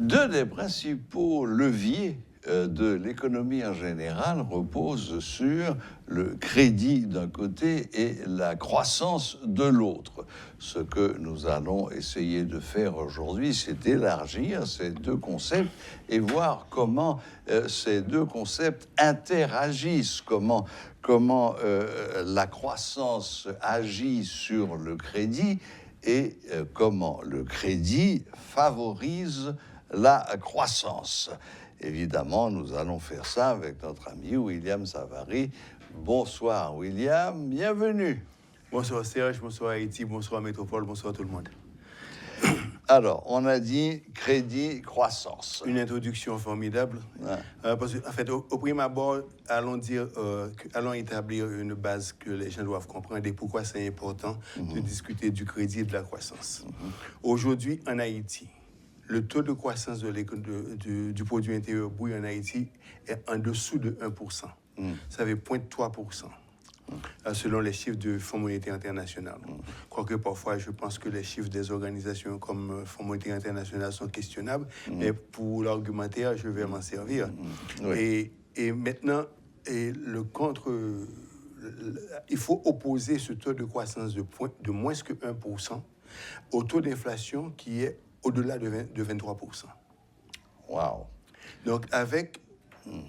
Deux des principaux leviers de l'économie en général reposent sur le crédit d'un côté et la croissance de l'autre. Ce que nous allons essayer de faire aujourd'hui, c'est d'élargir ces deux concepts et voir comment ces deux concepts interagissent, comment la croissance agit sur le crédit et comment le crédit favorise la croissance. Évidemment, nous allons faire ça avec notre ami William Savary. Bonsoir William, bienvenue. Bonsoir Serge, bonsoir Haïti, bonsoir Métropole, bonsoir tout le monde. Alors, on a dit crédit, croissance. Une introduction formidable. Ouais. Parce qu'en fait, au prime abord, allons établir une base que les gens doivent comprendre et pourquoi c'est important de discuter du crédit et de la croissance. Aujourd'hui, en Haïti, le taux de croissance du produit intérieur brut en Haïti est en dessous de 1%. Ça fait 0,3%. Selon les chiffres du Fonds monétaire international. Quoique parfois, je pense que les chiffres des organisations comme Fonds monétaire international sont questionnables, mais pour l'argumentaire, je vais m'en servir. Oui. Et maintenant, il faut opposer ce taux de croissance de moins que 1% au taux d'inflation qui est au-delà de 23%. Wow. Donc, avec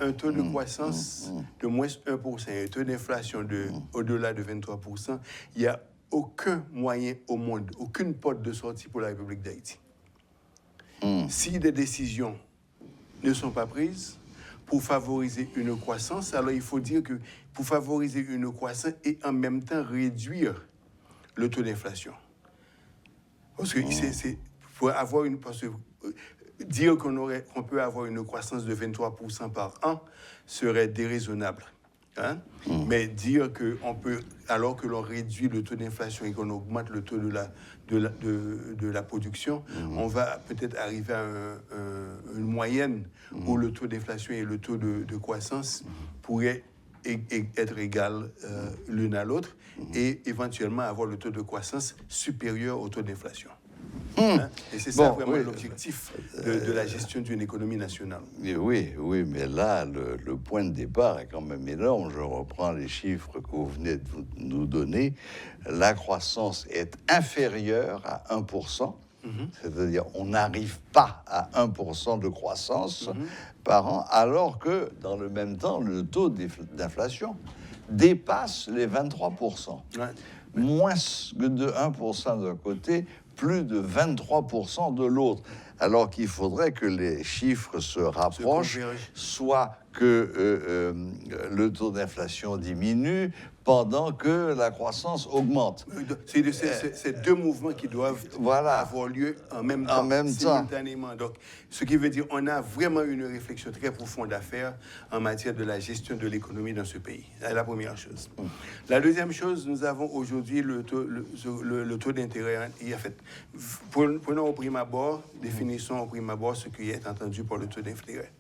un taux de croissance de moins 1% et un taux d'inflation au-delà de 23%, il n'y a aucun moyen au monde, aucune porte de sortie pour la République d'Haïti. Si des décisions ne sont pas prises pour favoriser une croissance, alors il faut dire que pour favoriser une croissance et en même temps réduire le taux d'inflation. Parce que pour avoir dire qu'on peut avoir une croissance de 23% par an serait déraisonnable. Hein? Mais dire qu'on peut, alors que l'on réduit le taux d'inflation et qu'on augmente le taux de la production, on va peut-être arriver à une moyenne où le taux d'inflation et le taux de croissance pourraient être égal l'une à l'autre et éventuellement avoir le taux de croissance supérieur au taux d'inflation. Hein? Et c'est ça vraiment l'objectif de la gestion d'une économie nationale. Oui, mais là, le point de départ est quand même énorme. Je reprends les chiffres que vous venez de nous donner. La croissance est inférieure à 1%. C'est-à-dire on n'arrive pas à 1% de croissance par an, alors que, dans le même temps, le taux d'inflation dépasse les 23%. Ouais. Moins de 1% d'un côté, plus de 23% de l'autre. Alors qu'il faudrait que les chiffres se rapprochent, soit que le taux d'inflation diminue pendant que la croissance augmente. C'est deux mouvements qui doivent avoir lieu en même temps, simultanément. Donc, ce qui veut dire qu'on a vraiment une réflexion très profonde à faire en matière de la gestion de l'économie dans ce pays. C'est la première chose. La deuxième chose, nous avons aujourd'hui le taux d'intérêt. En fait, prenons au prime abord, définissons au prime abord ce qui est entendu par le taux d'intérêt.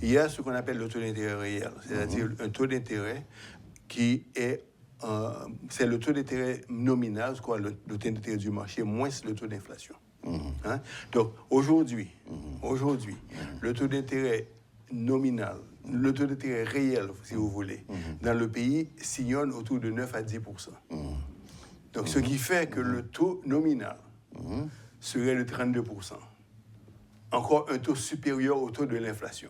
Il y a ce qu'on appelle le taux d'intérêt réel, c'est-à-dire un taux d'intérêt qui est, c'est le taux d'intérêt nominal, quoi, le taux d'intérêt du marché, moins le taux d'inflation. Hein? Donc, aujourd'hui, le taux d'intérêt nominal, le taux d'intérêt réel, si vous voulez, dans le pays, sillonne autour de 9 à 10%. Donc, ce qui fait que le taux nominal serait de 32%. Encore un taux supérieur au taux de l'inflation.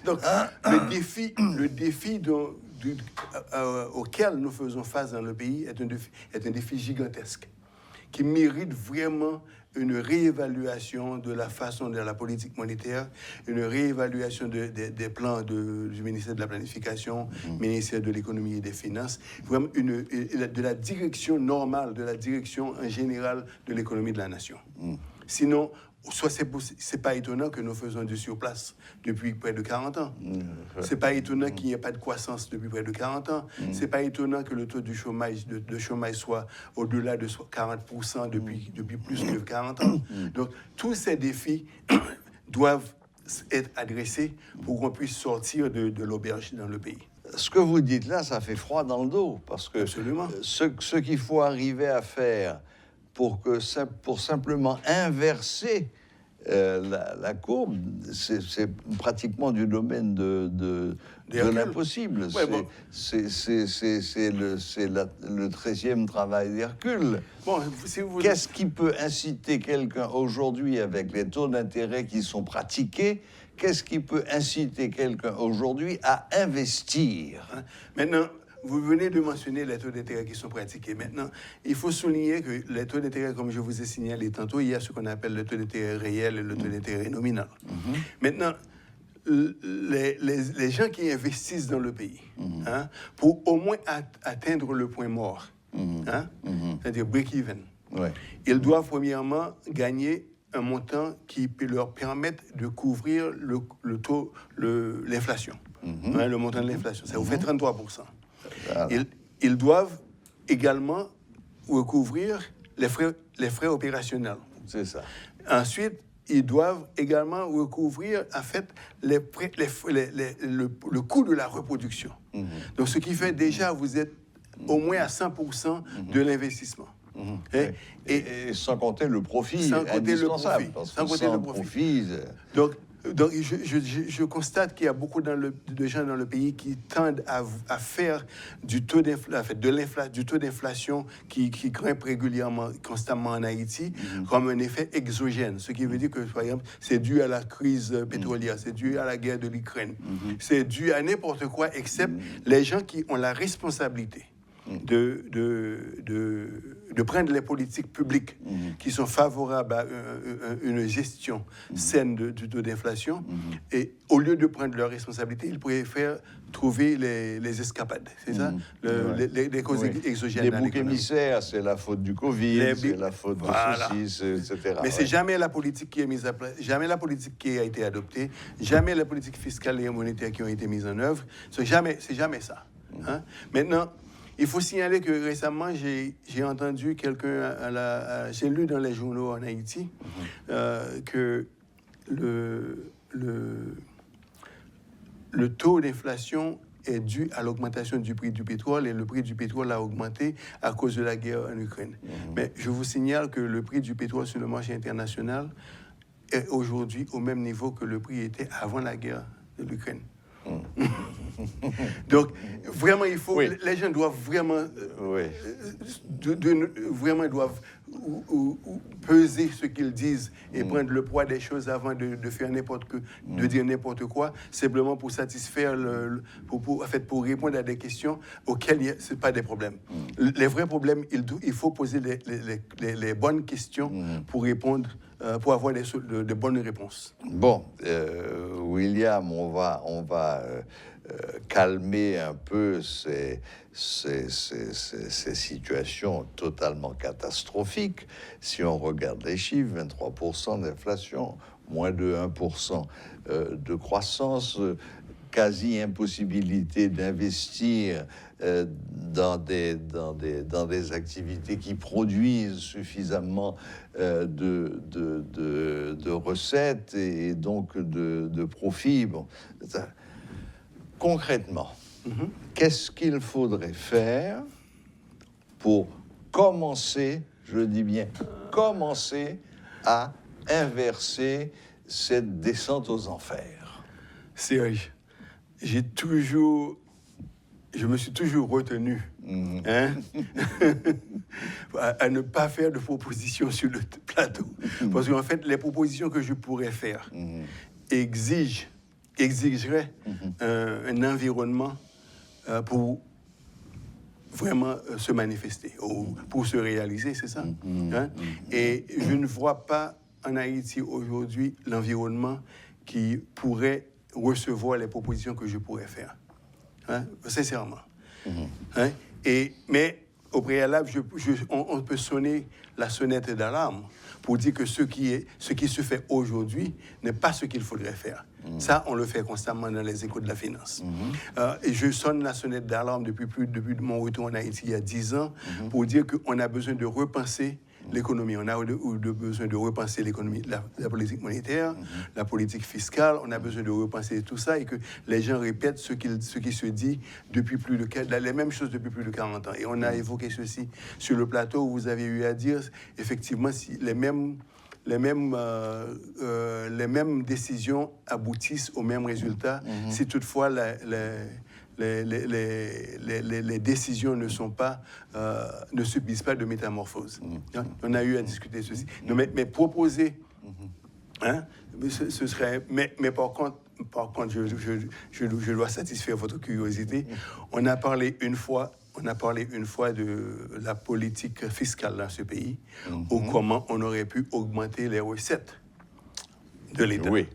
Donc, le défi auquel nous faisons face dans le pays est un défi gigantesque qui mérite vraiment une réévaluation de la façon de la politique monétaire, une réévaluation des plans du ministère de la Planification, ministère de l'Économie et des Finances, vraiment de la direction normale, de la direction en général de l'économie de la nation. Sinon, soit c'est pas étonnant que nous faisons du surplace depuis près de 40 ans. C'est pas étonnant qu'il n'y ait pas de croissance depuis près de 40 ans. C'est pas étonnant que le taux du chômage, de chômage soit au-delà de 40% depuis plus que 40 ans. Donc, tous ces défis doivent être adressés pour qu'on puisse sortir de l'auberge dans le pays. Ce que vous dites là, ça fait froid dans le dos, parce que absolument. Ce qu'il faut arriver à faire pour simplement inverser la courbe, c'est pratiquement du domaine de l'impossible. Ouais, bon. C'est le 13e travail d'Hercule. Bon, si vous... Qu'est-ce qui peut inciter quelqu'un aujourd'hui, avec les taux d'intérêt qui sont pratiqués, qu'est-ce qui peut inciter quelqu'un aujourd'hui à investir? Maintenant, vous venez de mentionner les taux d'intérêt qui sont pratiqués. Maintenant, il faut souligner que les taux d'intérêt, comme je vous ai signalé tantôt, il y a ce qu'on appelle le taux d'intérêt réel et le taux d'intérêt nominal. Maintenant, les gens qui investissent dans le pays, hein, pour au moins atteindre le point mort, hein, c'est-à-dire break-even, ils doivent premièrement gagner un montant qui peut leur permettre de couvrir l'inflation, hein, le montant de l'inflation. Ça vous fait 33%. Voilà. Ils doivent également recouvrir les frais opérationnels. C'est ça. Ensuite, ils doivent également recouvrir, en fait, le coût de la reproduction. Donc, ce qui fait déjà, vous êtes au moins à 100% de l'investissement. Et sans compter le profit indispensable. Sans compter le profit. Donc je constate qu'il y a beaucoup de gens dans le pays qui tendent à faire du taux d'inflation qui grimpe régulièrement, constamment en Haïti, comme un effet exogène. Ce qui veut dire que, par exemple, c'est dû à la crise pétrolière, c'est dû à la guerre de l'Ukraine, c'est dû à n'importe quoi, except les gens qui ont la responsabilité de prendre les politiques publiques qui sont favorables à une gestion saine du taux d'inflation, et au lieu de prendre leurs responsabilités, ils préfèrent trouver les escapades, c'est ça, les causes exogènes. Les boucs émissaires, c'est la faute du Covid, c'est la faute de ceci, etc. Mais c'est jamais la politique qui est mise à place, jamais la politique qui a été adoptée, jamais la politique fiscale et monétaire qui ont été mises en œuvre, c'est jamais ça. Hein? Maintenant, il faut signaler que récemment, j'ai entendu j'ai lu dans les journaux en Haïti que le taux d'inflation est dû à l'augmentation du prix du pétrole, et le prix du pétrole a augmenté à cause de la guerre en Ukraine. Mais je vous signale que le prix du pétrole sur le marché international est aujourd'hui au même niveau que le prix était avant la guerre de l'Ukraine. Donc, vraiment, il faut... Les gens doivent vraiment... vraiment doivent peser ce qu'ils disent et prendre le poids des choses avant de faire de dire n'importe quoi, simplement pour satisfaire, pour répondre à des questions auxquelles ce n'est pas des problèmes. Les vrais problèmes, il faut poser les bonnes questions pour répondre, pour avoir de bonnes réponses. Bon, William, on va calmer un peu ces situations totalement catastrophiques. Si on regarde les chiffres, 23% d'inflation, moins de 1% de croissance, quasi-impossibilité d'investir dans des activités qui produisent suffisamment de recettes et donc de profits. Bon, concrètement, qu'est-ce qu'il faudrait faire pour commencer, je dis bien, commencer à inverser cette descente aux enfers? Serge, je me suis toujours retenu à ne pas faire de propositions sur le plateau. Parce qu'en fait, les propositions que je pourrais faire exigeraient un environnement pour vraiment se manifester, ou pour se réaliser, c'est ça. Et je ne vois pas en Haïti aujourd'hui l'environnement qui pourrait recevoir les propositions que je pourrais faire. Sincèrement. Mais au préalable, on peut sonner la sonnette d'alarme pour dire que ce qui se fait aujourd'hui n'est pas ce qu'il faudrait faire. Ça, on le fait constamment dans les échos de la finance. Et je sonne la sonnette d'alarme depuis mon retour en Haïti il y a 10 ans pour dire qu'on a besoin de repenser l'économie. On a besoin de repenser l'économie, la politique monétaire, la politique fiscale. On a besoin de repenser tout ça et que les gens répètent ce qui se dit depuis les mêmes choses depuis plus de 40 ans. Et on a évoqué ceci sur le plateau où vous avez eu à dire, effectivement, si les mêmes décisions aboutissent aux mêmes résultats si toutefois les décisions ne subissent pas de métamorphose. On a eu à discuter ceci. Non, mais proposer, ce serait. Mais par contre, je dois satisfaire votre curiosité. On a parlé une fois de la politique fiscale dans ce pays, ou comment on aurait pu augmenter les recettes de l'État. Oui.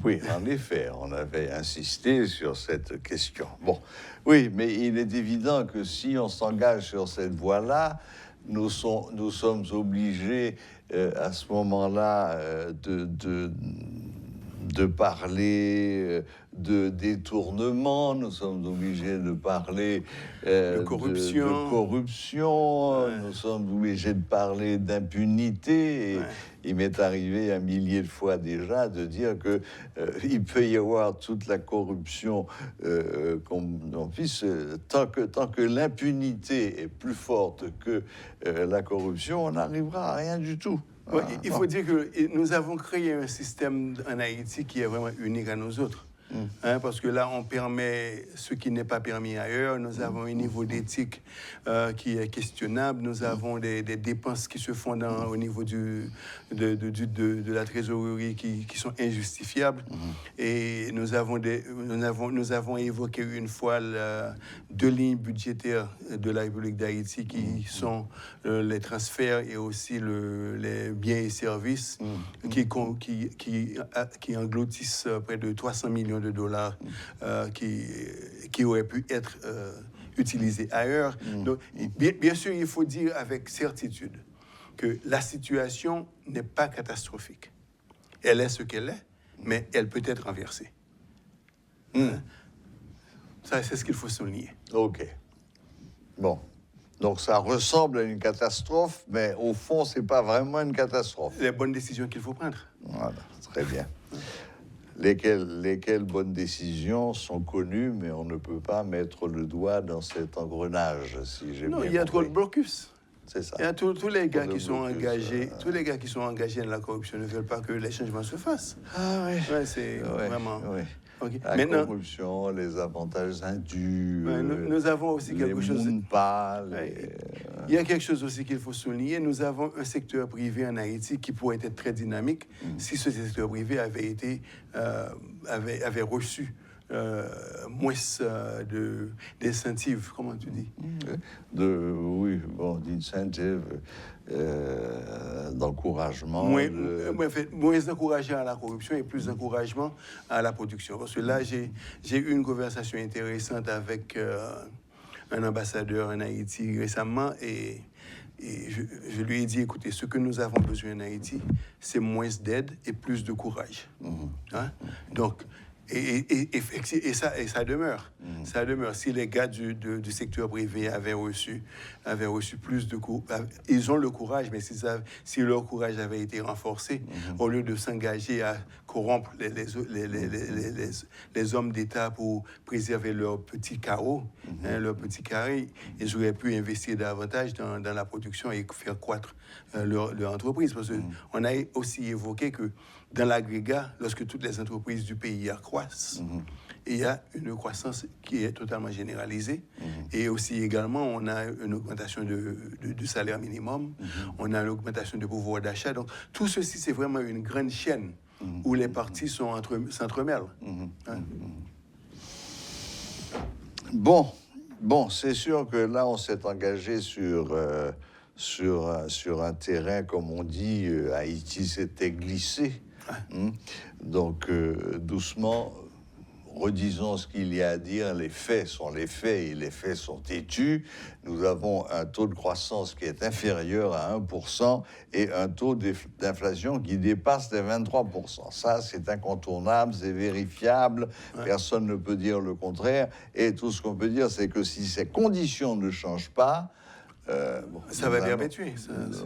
Oui, en effet, on avait insisté sur cette question. Bon, oui, mais il est évident que si on s'engage sur cette voie-là, nous sommes obligés à ce moment-là de parler de détournement, nous sommes obligés de parler de corruption, nous sommes obligés de parler d'impunité. Il m'est arrivé 1 millier de fois déjà de dire que il peut y avoir toute la corruption qu'on puisse, tant que l'impunité est plus forte que la corruption, on n'arrivera à rien du tout. Ouais, il faut dire que nous avons créé un système en Haïti qui est vraiment unique à nous autres. Parce que là, on permet ce qui n'est pas permis ailleurs. Nous avons un niveau d'éthique qui est questionnable. Nous avons des dépenses qui se font au niveau de la trésorerie qui sont injustifiables. Et nous avons évoqué une fois 2 lignes budgétaires de la République d'Haïti qui sont les transferts et aussi les biens et services qui engloutissent près de 300 millions de dollars qui auraient pu être utilisés ailleurs. Donc, bien sûr, il faut dire avec certitude que la situation n'est pas catastrophique. Elle est ce qu'elle est, mais elle peut être renversée. Ça, c'est ce qu'il faut souligner. OK. Bon. Donc, ça ressemble à une catastrophe, mais au fond, c'est pas vraiment une catastrophe. Les bonnes décisions qu'il faut prendre. Voilà, très bien. Lesquelles bonnes décisions sont connues, mais on ne peut pas mettre le doigt dans cet engrenage, si j'ai bien compris. Non, il y a trop de blocus. C'est ça. Il y a tous les gars qui sont engagés, tous les gars qui sont engagés dans la corruption ne veulent pas que les changements se fassent. Ah oui. Ouais, c'est vraiment. Oui. Okay. La Maintenant, corruption, les avantages indus. Nous avons aussi quelque chose. Il y a quelque chose aussi qu'il faut souligner. Nous avons un secteur privé en Haïti qui pourrait être très dynamique si ce secteur privé avait reçu moins d'incentives, comment tu dis? D'incentives, d'encouragement. Moins d'encouragement à la corruption et plus d'encouragement à la production. Parce que là, j'ai eu une conversation intéressante avec un ambassadeur en Haïti récemment et je lui ai dit, écoutez, ce que nous avons besoin en Haïti, c'est moins d'aide et plus de courage. Donc, et ça demeure. Ça demeure. Si les gars du secteur privé avaient reçu plus de courage, ils ont le courage, mais si leur courage avait été renforcé, au lieu de s'engager à corrompre les hommes d'État pour préserver leur petit carreau, leur petit carré, ils auraient pu investir davantage dans la production et faire croître leur entreprise. Parce qu'on a aussi évoqué que dans l'agrégat, lorsque toutes les entreprises du pays accroissent, il y a une croissance qui est totalement généralisée. Et aussi également, on a une augmentation du salaire minimum, on a une augmentation du pouvoir d'achat. Donc tout ceci, c'est vraiment une grande chaîne où les parties s'entremêlent. Bon, c'est sûr que là, on s'est engagé sur un terrain, comme on dit, Haïti s'était glissé. Donc, doucement, redisons ce qu'il y a à dire. Les faits sont les faits et les faits sont têtus. Nous avons un taux de croissance qui est inférieur à 1% et un taux d'inflation qui dépasse les 23%. Ça, c'est incontournable, c'est vérifiable. Personne ne peut dire le contraire. Et tout ce qu'on peut dire, c'est que si ces conditions ne changent pas, Ça va perpétuer.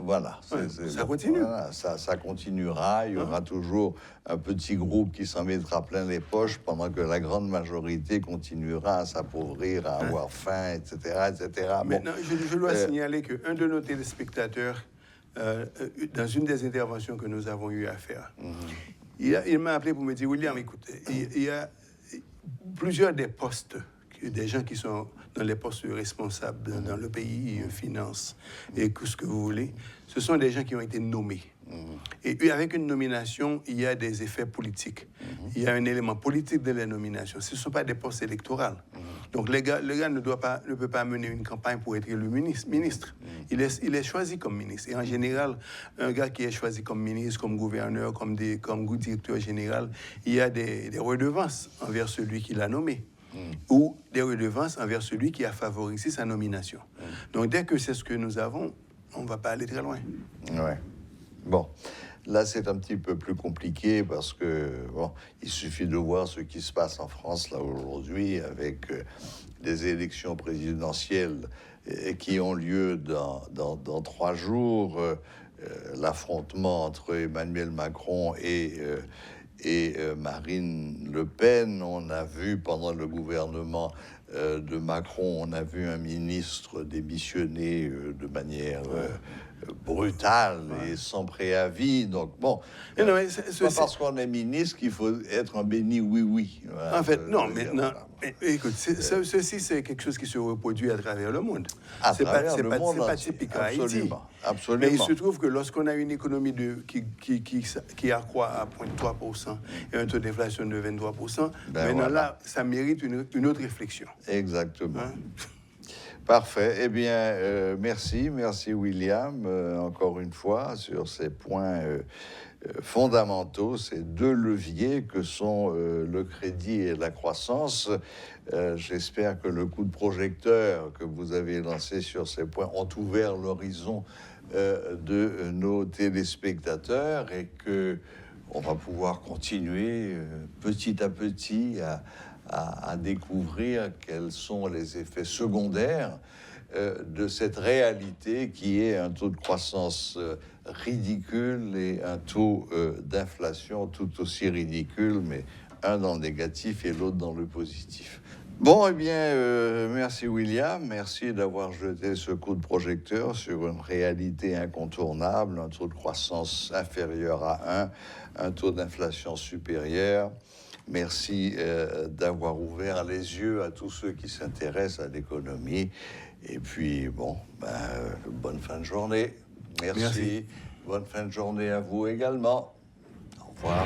Voilà. Ça continue. Voilà, ça continuera. Il y aura toujours un petit groupe qui s'en mettra plein les poches pendant que la grande majorité continuera à s'appauvrir, à avoir faim, etc. etc. Maintenant, je dois signaler qu'un de nos téléspectateurs, dans une des interventions que nous avons eu à faire, il m'a appelé pour me dire, William, écoute, il y a plusieurs des postes, des gens qui sont dans les postes responsables dans le pays, finance et tout ce que vous voulez, ce sont des gens qui ont été nommés. Et avec une nomination, il y a des effets politiques. Il y a un élément politique de la nomination. Ce ne sont pas des postes électoraux. Donc le gars ne peut pas mener une campagne pour être élu ministre. Il est choisi comme ministre. Et en général, un gars qui est choisi comme ministre, comme gouverneur, comme directeur général, il y a des redevances envers celui qui l'a nommé. Ou des redevances envers celui qui a favorisé sa nomination. Donc dès que c'est ce que nous avons, on ne va pas aller très loin. Ouais. Bon, là c'est un petit peu plus compliqué parce que il suffit de voir ce qui se passe en France là aujourd'hui avec des élections présidentielles qui ont lieu dans 3 jours, l'affrontement entre Emmanuel Macron et Marine Le Pen. On a vu pendant le gouvernement de Macron, on a vu un ministre démissionner de manière brutale et sans préavis. Donc bon, c'est pas parce qu'on est ministre qu'il faut être un béni oui. Voilà, en fait, non, maintenant, écoute, ceci c'est quelque chose qui se reproduit à travers le monde. C'est pas typique à Haïti. Absolument. Mais il se trouve que lorsqu'on a une économie qui accroît à 0,3% et un taux d'inflation de 23%, maintenant là, ça mérite une autre réflexion. Exactement. Parfait. Eh bien, merci William, encore une fois, sur ces points fondamentaux, ces 2 leviers que sont le crédit et la croissance. J'espère que le coup de projecteur que vous avez lancé sur ces points ont ouvert l'horizon de nos téléspectateurs et que on va pouvoir continuer petit à petit à découvrir quels sont les effets secondaires de cette réalité qui est un taux de croissance ridicule et un taux d'inflation tout aussi ridicule, mais un dans le négatif et l'autre dans le positif. Bon, eh bien, merci William, merci d'avoir jeté ce coup de projecteur sur une réalité incontournable, un taux de croissance inférieur à 1, un taux d'inflation supérieur. Merci d'avoir ouvert les yeux à tous ceux qui s'intéressent à l'économie. Et puis, bonne fin de journée. Merci. Bonne fin de journée à vous également. Au revoir.